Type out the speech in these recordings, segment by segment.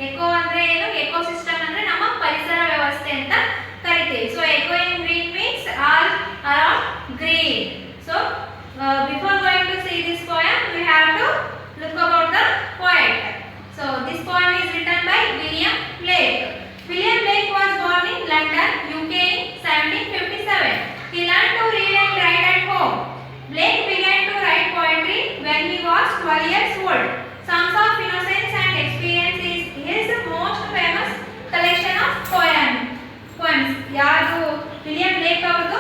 Eco ಅಂದ್ರೆ ಏನು? Ecosystem ಅಂದ್ರೆ ನಮ್ಮ ಪರಿಸರ ವ್ಯವಸ್ಥೆ ಅಂತ ಕರಿತೀವಿ. So echoing green means all around green. So before going to see this poem, we have to look about the poet. So this poem is written by William Blake. William Blake was born in London, UK in 1757. He learned to read and write at home. Blake began to write poetry when he was 12 years old. Songs of Innocence and Experience is his most famous collection of poems. ಯಾವುದು William ಬ್ಲೇಕ್ ಅವರದು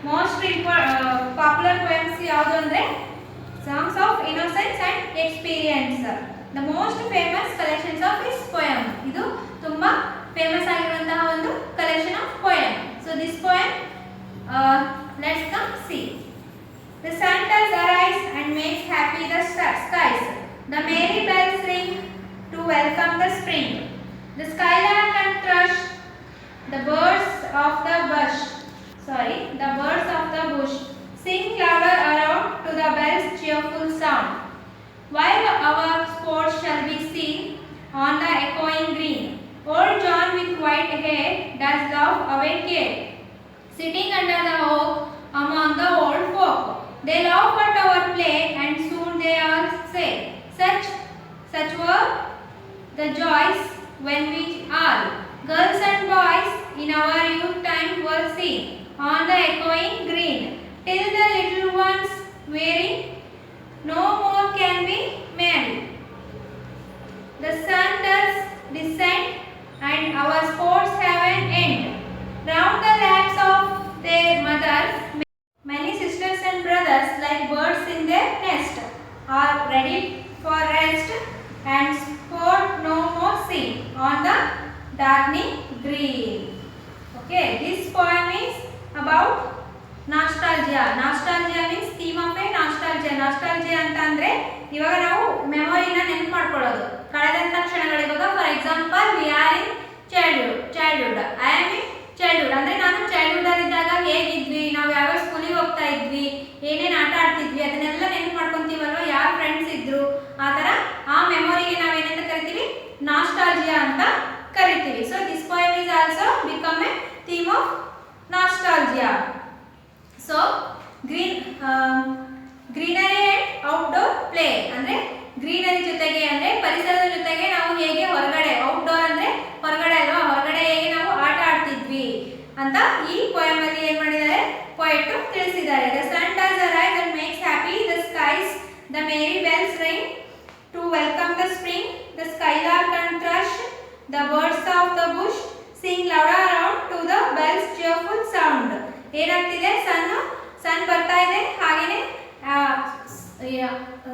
most popular poems ಯಾವುದು ಅಂದರೆ songs of innocence and experience, the most famous collections of his poem. ಇದು ತುಂಬ famous ಆಗಿರುವಂತಹ ಒಂದು collection of poem. So this poem let's come C. The sun does arise and makes happy the skies. The merry bells ring to welcome the spring. The skylark and thrush, the birds of the bush, sing louder around to the bell's cheerful sound. While our sports shall be seen on the echoing green, old John with white hair does laugh awake here, sitting under the oak among the old folk. They laugh at our play and soon they all say, such were the joys when we all, girls and boys, in our youth time were seen on the echoing green, till the little ones wearing no more can be merry. The sun does descend and our sports have an end. Round the laps of their mothers, many sisters and brothers, like birds in their nest, are ready for rest and sport no more seen on the darkening green. Okay, this poem is about nostalgia. Nostalgia means theme of a nostalgia. Nostalgia ಅಂತ ಅಂದ್ರೆ ಇವಾಗ ನಾವು ಮೆಮೊರಿನ ನೆನಪು ಮಾಡ್ಕೊಳ್ಳೋದು, ಕಳೆದಂತ ಕ್ಷಣಗಳು. ಇವಾಗ for example we are in childhood. I am in childhood ಅಂದ್ರೆ ನಾನು ಚೈಲ್ಡ್ಹುಡ್ ಆಗಿದ್ದಾಗ ಹೇಗಿದ್ವಿ, ನಾವು ಯಾವ ಸ್ಕೂಲಿಗೆ ಹೋಗ್ತಾ ಇದ್ವಿ, ಏನೇನು ಆಟ ಆಡ್ತಿದ್ವಿ, ಅದನ್ನೆಲ್ಲ ನೆನಪು ಮಾಡ್ಕೊಂತೀವಲ್ವ, ಯಾರು ಫ್ರೆಂಡ್ಸ್ ಇದ್ರು, ಆ ಥರ ಆ ಮೆಮೊರಿಗೆ ನಾವೇನಂತ ಕರಿತೀವಿ? ನಾಸ್ಟಾಲ್ಜಿಯಾ ಅಂತ ಕರಿತೀವಿ. So this poem is also become a theme of nostalgia. So greenery and outdoor play ಅಂದ್ರೆ ಗ್ರೀನರಿ ಜೊತೆಗೆ ಅಂದ್ರೆ ಪರಿಸರದ ಜೊತೆಗೆ ನಾವು ಹೇಗೆ ಹೊರಗಡೆ, ಔಟ್ಡೋರ್ ಅಂದ್ರೆ ಹೊರಗಡೆ ಅಲ್ವಾ, ಹೊರಗಡೆ ಹೇಗೆ ನಾವು ಆಟ ಆಡ್ತಿದ್ವಿ ಅಂತ ಈ poem ಅಲ್ಲಿ ಏನು ಮಾಡಿದ್ದಾರೆ ಪೋಯೆಟ್ ತಿಳಿಸಿದ್ದಾರೆ. The sun does arise and makes happy the skies, the merry bells ring to welcome the spring, the skylark and thrush, the birds of the bush sing louder around to the bell's cheerful sound. ಏನಾಗ್ತಿದೆ? ಸನ್ ಬರ್ತಾ ಇದೆ, ಹಾಗೇನೆ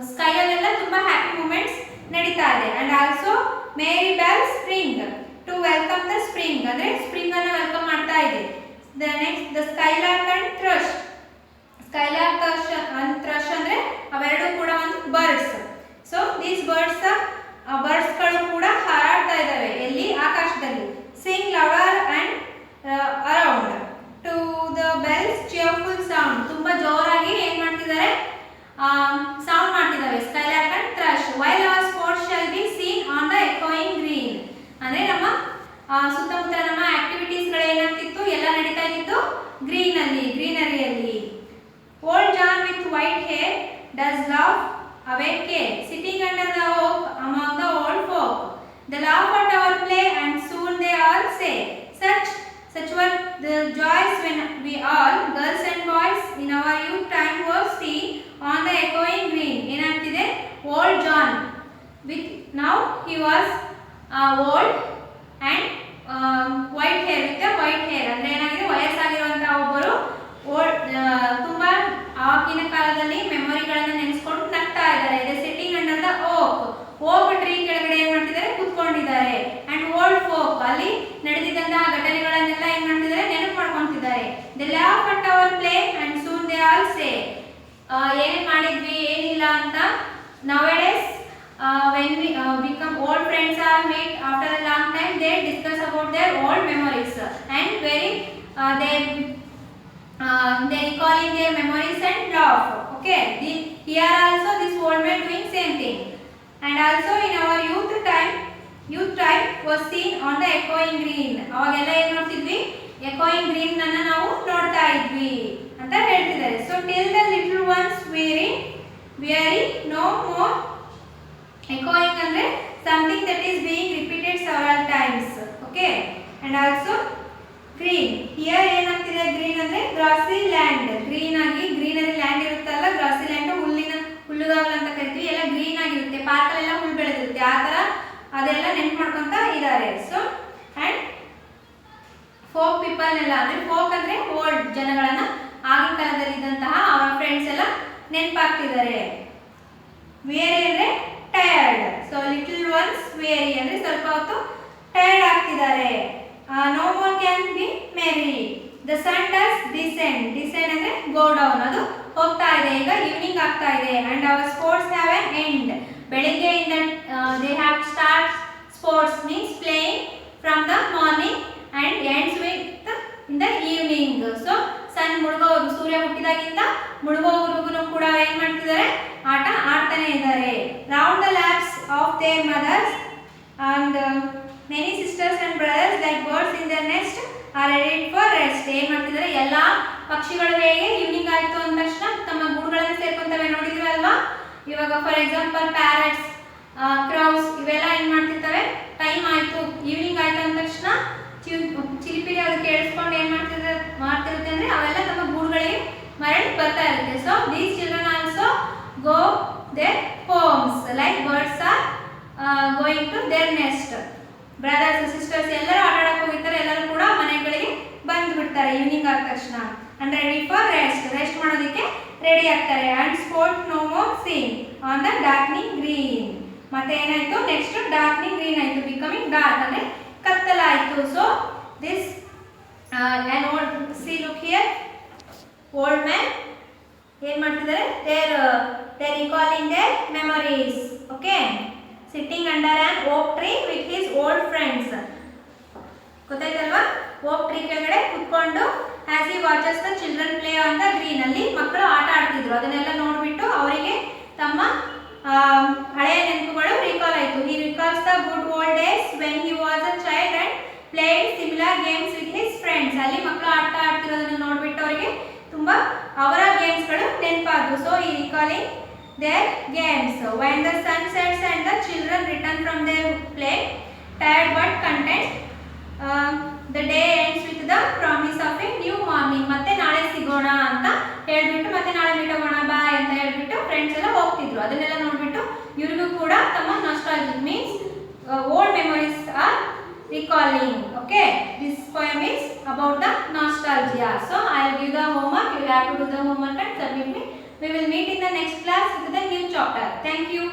sky ಅಲ್ಲೆಲ್ಲ ತುಂಬಾ happy moments ನಡೀತಾ ಇದೆ. And also merry bells ring to welcome the spring ಅಂದ್ರೆ spring ಅನ್ನು ವೆಲ್ಕಮ್ ಮಾಡ್ತಾ ಇದೆ. Next the skylark and thrush. Skylark and thrush ಅಂದ್ರೆ ಅವೆರಡು ಕೂಡ ಒಂದು ಬರ್ಡ್ಸ್. ಸೊ ದೀಸ್ ಬರ್ಡ್ಸ್ಗಳು ಕೂಡ ಹಾರಾಡ್ತಾ ಇದ್ದಾವೆ ಎಲ್ಲಿ? ಆಕಾಶದಲ್ಲಿ. ಸಿಂಗ್ ಲವರ್ and around to the bells cheerful sound. ತುಂಬಾ ಜೋರಾಗಿ ಏನ್ ಮಾಡ್ತಿದ್ದಾರೆ? ಸೌಂಡ್ ಮಾಡ್ತಿದ್ದಾವೆ. Skylark and thrush. While our sports shall be seen on the echoing green ಅಂದ್ರೆ ನಮ್ಮ ಸುತ್ತಮುತ್ತ ನಮ್ಮ ಆಕ್ಟಿವಿಟೀಸ್ಗಳು ಏನಾಗ್ತಿತ್ತು? ಎಲ್ಲ ನಡೀತಾ ಇತ್ತು ಗ್ರೀನರಿಯಲ್ಲಿ. Old John with white hair does laugh awake here, sitting under the oak among the old folk. They laugh at our play and soon they all say, such were the joys when we all, girls and boys, in our youth time were seen on the echoing green. ಏನಾಗ್ತಿದೆ? Old John with now he was old and white hair with a white hair ಅಂದ್ರೆ ಏನಾಗಿದೆ? ವಯಸ್ಸಾಗಿರುವಂತಹ ಒಬ್ಬರು ತುಂಬಾ ಆಗಿನ ಕಾಲದಲ್ಲಿ ಮೆಮೊರಿಗಳನ್ನು ನೆನೆಸ್ಕೊಂಡು ನಗ್ತಾ ಇದ್ದಾರೆ. They sitting under the oak tree ಕೆಳಗಡೆ ಏನ್ ಮಾಡ್ತಿದ್ದಾರೆ? ಕೂತ್ಕೊಂಡಿದ್ದಾರೆ. ಅಂಡ್ ಓಲ್ಡ್ ಫೋಕ್ ಅಲ್ಲಿ ನಡೆದಿದ್ದಂತಹ ಘಟನೆಗಳನ್ನೆಲ್ಲ ಏನ್ ಮಾಡ್ತಿದ್ದಾರೆ? ನೆನಪು ಮಾಡ್ಕೊಂತಿದ್ದಾರೆ. They laugh at our play and soon they all say. ಏನೇನ್ ಮಾಡಿದ್ವಿ ಏನಿಲ್ಲ ಅಂತ nowadays when we become old friends are meet after a long time, they discuss about their old memories and very they recalling their memories and laugh. Okay, here also this old man doing same thing. And also in our youth time youth tribe was seen on the echoing green. ಅವಾಗೆಲ್ಲ ಏನು ನೋಡ್ತಿದ್ವಿ, echoing green ಅನ್ನು ನಾವು ನೋಡ್ತಾ ಇದ್ವಿ ಅಂತ ಹೇಳ್ತಿದ್ದಾರೆ. So till the little ones weary no more echoing ಅಂದ್ರೆ something that is being repeated several times. Okay, and also green here ಏನಾಗ್ತಿದೆ, green ಅಂದ್ರೆ grassy land. green ಆಗಿ ಗ್ರೀನರಿ ಲ್ಯಾಂಡ್ ಇರುತ್ತಲ್ಲ, grassy land ಹುಲ್ಲುಗಾವಲು ಅಂತ ಕರಿತೀವಿ, ಎಲ್ಲ ಗ್ರೀನ್ ಆಗಿರುತ್ತೆ, ಪಾರ್ಕ್ ಎಲ್ಲ ಹುಲ್ಲು ಬೆಳೆದಿರುತ್ತೆ, ಆ ತರ ಅದೆಲ್ಲ ನೆನ್ಪು ಮಾಡ್ಕೊಂತ ಇದ್ದಾರೆ. ಸೊ ಅಂಡ್ ಫೋಕ್ ಪೀಪಲ್ ಎಲ್ಲ ಅಂದ್ರೆ ಫೋಕ್ ಅಂದ್ರೆ ಓಲ್ಡ್ ಜನಗಳನ್ನ ಆಗಿನ ಕಾಲದಲ್ಲಿ ಇದ್ದಂತಹ ಅವರ ಫ್ರೆಂಡ್ಸ್ ಎಲ್ಲ ನೆನಪಾಗ್ತಿದ್ದಾರೆ. ವೇರಿ ಅಂದ್ರೆ tired. So little ones weary ಅಂದ್ರೆ ಸ್ವಲ್ಪ ಹೊತ್ತು ಟಯರ್ಡ್ ಆಗ್ತಿದ್ದಾರೆ. No more can be merry. The sun does descend. Descend ಅಂದ್ರೆ ಗೋ ಡೌನ್, ಅದು ಹೋಗ್ತಾ ಇದೆ, ಈಗ ಈವ್ನಿಂಗ್ ಆಗ್ತಾ ಇದೆ. And our sports have an end. ಬೆಳಿಗ್ಗೆಯಿಂದ they have start sports means playing from the morning and ends with in the evening. So sun ಮುಳುಗೋರು, ಸೂರ್ಯ ಹುಟ್ಟಿದಾಗಿಂದ ಮುಳುಗೋವರೆಗೂ ಕೂಡ ಏನ್ ಮಾಡ್ತಿದ್ದಾರೆ, ಆಟ ಆಡ್ತಾನೆ ಇದ್ದಾರೆ. Round the laps of their mothers and many sisters and brothers like birds in their nest are ready for rest. ಏನ್ ಮಾಡ್ತಿದ್ದಾರೆ, ಎಲ್ಲಾ ಪಕ್ಷಿಗಳು ಹೇಗೆ ಈವ್ನಿಂಗ್ ಆಯ್ತು ಅಂದ ತಕ್ಷಣ ತಮ್ಮ ಗೂಡುಗಳನ್ನು ಸೇರ್ಕೊಂತವೆ, ನೋಡಿದ್ರಲ್ವಾ. ಇವಾಗ ಫಾರ್ ಎಕ್ಸಾಂಪಲ್ ಪ್ಯಾರಟ್ಸ್, ಕ್ರೌಸ್ ಇವೆಲ್ಲ ಏನ್ ಮಾಡ್ತಿರ್ತವೆ, ಟೈಮ್ ಆಯ್ತು ಈವ್ನಿಂಗ್ ಆಯ್ತು ಅಂದ ತಕ್ಷಣ ಚಿಲಿಪಿಲಿ ಅದು ಕೇಳಿಸ್ಕೊಂಡು ಏನ್ ಮಾಡ್ತಿರುತ್ತೆ ಅಂದ್ರೆ ಅವೆಲ್ಲ ತಮ್ಮ ಗೂಡುಗಳಿಗೆ ಮರಳಿ ಬರ್ತಾ ಇರುತ್ತೆ. So these children also go their homes like birds are going to their nest. Brothers sisters ಎಲ್ಲರೂ ಆಟ ಆಡಕ್ಕೆ ಹೋಗಿರ್ತಾರೆ, ಎಲ್ಲರೂ ಕೂಡ ಮನೆಗಳಿಗೆ ಬಂದು ಬಿಡ್ತಾರೆ ಈವ್ನಿಂಗ್ ಆದ ತಕ್ಷಣ. ಅಂಡ್ ರೆಡಿ ಫಾರ್ ರೆಸ್ಟ್ ಮಾಡೋದಕ್ಕೆ ರೆಡಿ ಆಗ್ತಾರೆ. And sport no more seen on the darkening green. ಮತ್ತೆ ಏನಾಯ್ತು, ನೆಕ್ಸ್ಟ್ ಡಾರ್ಕ್ನಿಂಗ್ ಗ್ರೀನ್ ಆಯ್ತು, ಬಿಕಮಿಂಗ್ ಡಾರ್ಕ್ ಅಂದ್ರೆ ಕತ್ತಲಾಯ್ತು. So this on old see look here, old man ಏನ್ ಮಾಡ್ತಿದ್ದಾರೆ, they're recalling their memories. Okay, sitting under an oak tree with his old friends. ಗೊತ್ತಾಯ್ತಲ್ವಾ, oak tree ಕೆಳಗಡೆ ಕುತ್ಕೊಂಡು as he watches the children play on the green, ಅಲ್ಲಿ ಮಕ್ಕಳು ಆಟ ಆಡ್ತಿದ್ರು, ಅದನ್ನೆಲ್ಲ ನೋಡ್ಬಿಟ್ಟು ಅವರಿಗೆ ತಮ್ಮ ಹಳೆಯ ನೆನಪುಗಳು ರಿಕಾಲ್ ಆಯಿತು. He recalls the good old days when he was a child and played similar games with his friends. ಅಲ್ಲಿ ಮಕ್ಕಳು ಆಟ ಆಡ್ತಿರೋದನ್ನ ನೋಡ್ಬಿಟ್ಟು ಅವರಿಗೆ ತುಂಬಾ ಅವರ ಗೇಮ್ಸ್ಗಳು ನೆನಪಾದವು. ಸೊ ಈ recalling their games. When the sun sets and the children return from their play, tired but content, the day ends with the promise of a new morning. ಮತ್ತೆ ನಾಳೆ ಸಿಗೋಣ ಅಂತ ಹೇಳ್ಬಿಟ್ಟು, ಮತ್ತೆ ನಾಳೆ ಮೀಟ್ ಆಗೋಣ ಬಾಯ್ ಅಂತ ಹೇಳ್ಬಿಟ್ಟು ಫ್ರೆಂಡ್ಸ್ ಎಲ್ಲ ಹೋಗ್ತಿದ್ರು. ಅದನ್ನೆಲ್ಲ ನೋಡ್ಬಿಟ್ಟು ಇವ್ರಿಗೂ ಕೂಡ ತಮ್ಮ nostalgic means old memories are recalling. Okay, this poem is about the nostalgia. So I will give the homework, you have to do the homework and submit me. We will meet in the next class with the new chapter. Thank you.